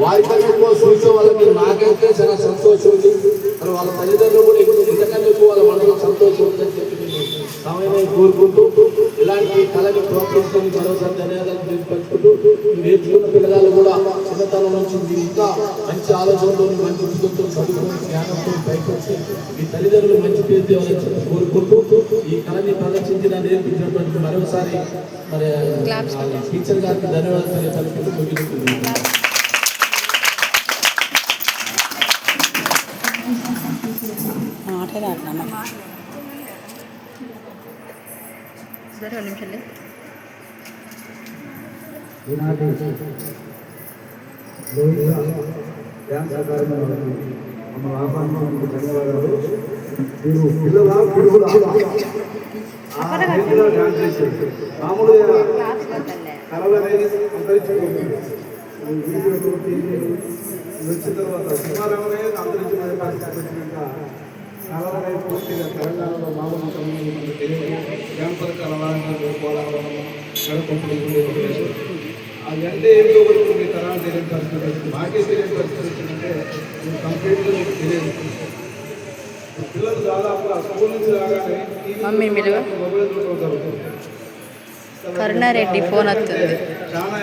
వారికన్నా ఎక్కువ చూసే వాళ్ళకి నాకైతే చాలా సంతోషం ఉంది. మరి వాళ్ళ తల్లిదండ్రులు కూడా ఇంతకన్నా ఎక్కువ వాళ్ళ మనలో సంతోషం ఉందని చెప్పి నేను సమయమే కోరుకుంటూ ఇలాంటి కళని ప్రోత్సహించడానికి మరోసారి ధన్యవాదాలు తెలియపరుచుకుంటూ నేర్చుకున్న పిల్లగాళ్ళు కూడా చిన్నతనం నుంచి మీరు ఇంకా మంచి ఆలోచనతో మంచి ఉద్యోగంతో చదువుకొని జ్ఞానంతో పైకి వచ్చి మీ తల్లిదండ్రులు మంచి పేరు తేవాలని కోరుకుంటూ ఈ కళని ప్రదర్శించిన నేర్పించినటువంటి మరోసారి మరి టీచర్ గారికి ధన్యవాదాలు తెలియపరుచుకుంటూ ముగిస్తున్నాను. ఈనాటి డ్యాన్స్ అకాడమీ మమ్మల్ని ఆహ్వానించినందుకు ధన్యవాదాలు. మీరు పిల్లల పిడుగుల డ్యాన్స్ చేసేది మామూలుగా కళలు అనేది అంతరించిపోతుంది. వచ్చిన తర్వాత సినిమారంగమే అంతరించిన పరిస్థితి వచ్చినాక కళలనే పూర్తిగా తెలంగాణలో మామూలు క్యాంపర్ కళలు పోరాటం అది అంటే ఏంటో కూడా మీ తరాలు తెలియని పరిస్థితి వచ్చింది. మాకే తెలియని పరిస్థితి వచ్చిందంటే కంప్లీట్గా మీకు తెలియదు. పిల్లలు దాదాపుగా స్కూల్ నుంచి రాగానే మొబైల్ జరుగుతుంది. కరుణారెడ్డి ఫోన్ వస్తుంది. చాలా